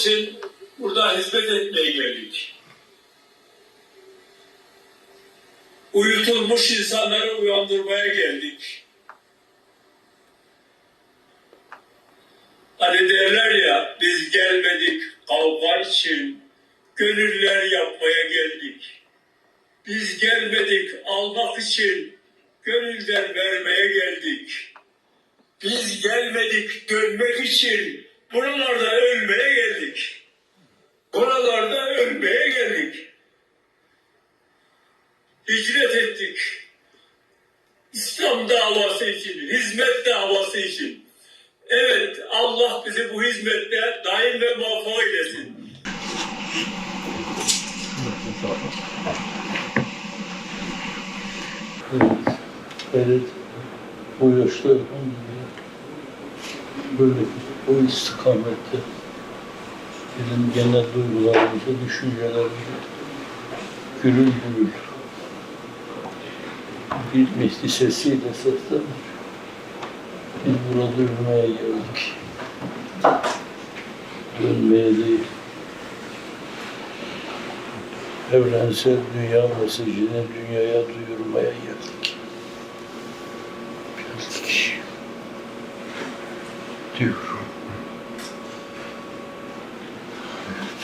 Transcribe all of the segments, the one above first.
için burada hizmet etmeye geldik. Uyutulmuş insanları uyandırmaya geldik. Hani derler ya, biz gelmedik kavga için, gönüller yapmaya geldik. Biz gelmedik almak için, gönülden vermeye geldik. Biz gelmedik dönmek için, buralarda ölmeye geldik. Buralarda ölmeye geldik. Hicret ettik. İslam davası için, hizmet davası için. Evet, Allah bizi bu hizmette daim ve muvaffak eylesin. Evet, o yaşta böyle o istikamette bizim genel duygularımızı, düşüncelerimizi gürül gürül bir misli sesiyle seslenir. Biz burada yürümeye geldik. Dönmeye değil. Evrensel dünya mesajını dünyaya duyurmaya geldik. Geldik. Diyor. Evet.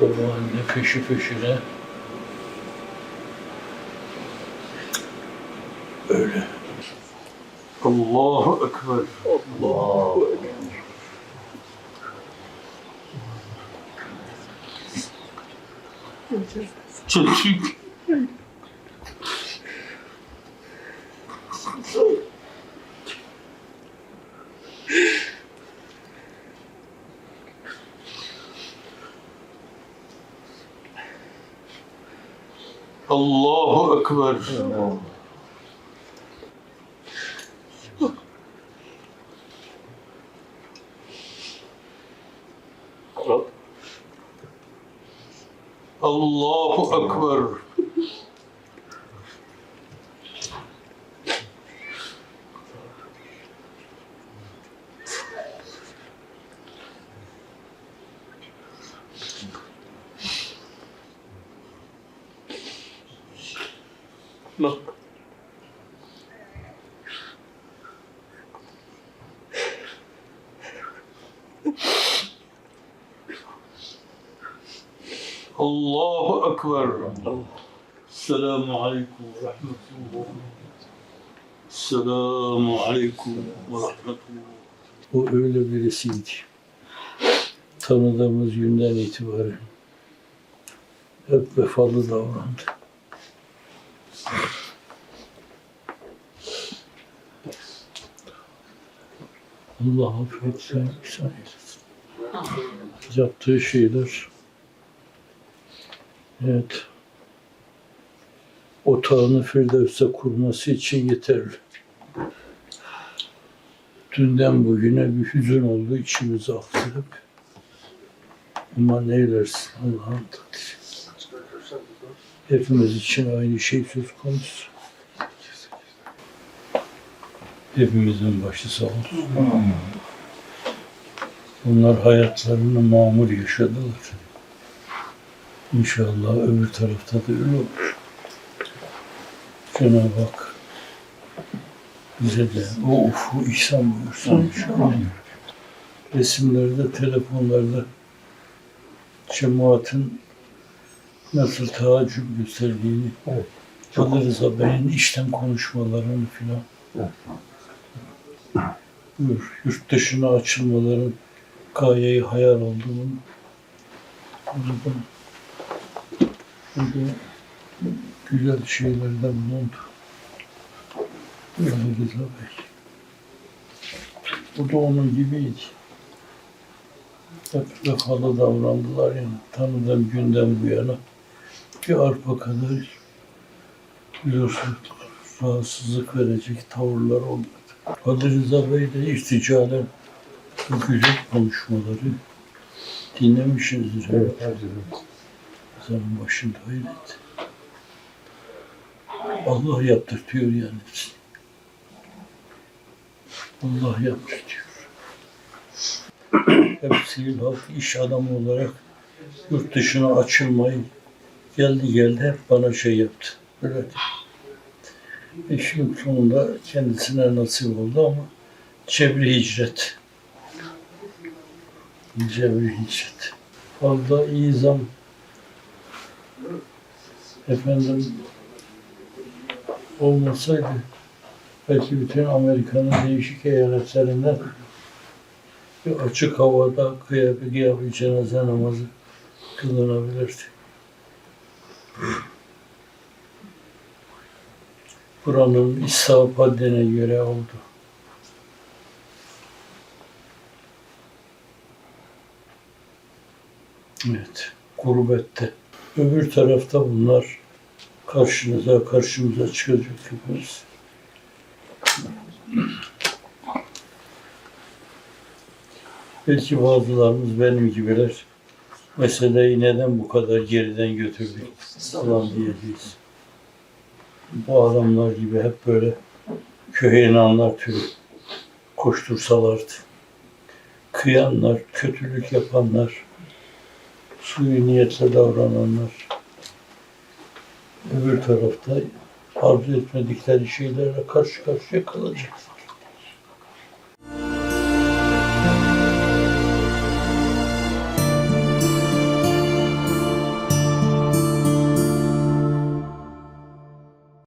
Baba anne peşi peşine öyle. Allahu Ekber. Allahu Ekber. Çocuk. Allahu Ekber. Allahu Ekber. Bak. Allahu Ekber. Selamun Aleyküm ve Rahmetullah. Selamun Aleyküm ve Rahmetullah. O öyle birisiydi. Tanıdığımız günden itibaren hep vefalı davrandı. Allah affetsin, ihsan eylesin. Yaptığı şeyler, evet, otağını Firdevs'e kurması için yeterli. Dünden bugüne bir hüzün oldu, içimize aktı hep. Ama neylersin Allah'ın takdiri. Hepimiz için aynı şey söz konusu. Hepimizin başı sağ olsun. Onlar hayatlarını mamur yaşadılar. İnşallah öbür tarafta da öyle olur. Cenab-ı Hak bize de o ufku ihsan buyursun inşallah. Resimlerde, telefonlarda cemaatin nasıl tahaccüb gösterdiğini, Ali Rıza Bey'in işten konuşmalarını filan, yurt dışına açılmaların gayeyi hayal olduğunu, burada güzel şeylerden bulundu. Ali Rıza Bey. Bu da onun gibiydi. Hep vefalı davrandılar yani. Tanıdığım günden bu yana bir arpa kadar rahatsızlık verecek tavırlar olmadı. Ali Rıza Bey de irticalen bu güzel konuşmaları dinlemişizdir. Evet, evet. Zaman başında öyleydi. Allah yaptırtıyor yani. Allah yaptırtıyor. hep sivil halk iş adamı olarak yurt dışına açılmayı geldi hep bana şey yaptı. Böyle işin sonunda kendisine nasip oldu ama cebri hicret. Cebri hicret. Fazla izam efendim olmasaydı belki bütün Amerika'nın değişik eyaletlerinden bir açık havada kıyabi cenaze namazı kılınabilirdi. Buranın ishab haddine göre oldu. Evet, gurbette. Öbür tarafta bunlar karşımıza çıkacak hepimiz. Belki bazılarımız benim gibiler meseleyi neden bu kadar geriden götürdük falan diyeceğiz. Bu adamlar gibi hep böyle köye inananlar türü koştursalardı. Kıyanlar, kötülük yapanlar, suyu niyetle davrananlar öbür tarafta arzu etmedikleri şeylerle karşı karşıya kalacak.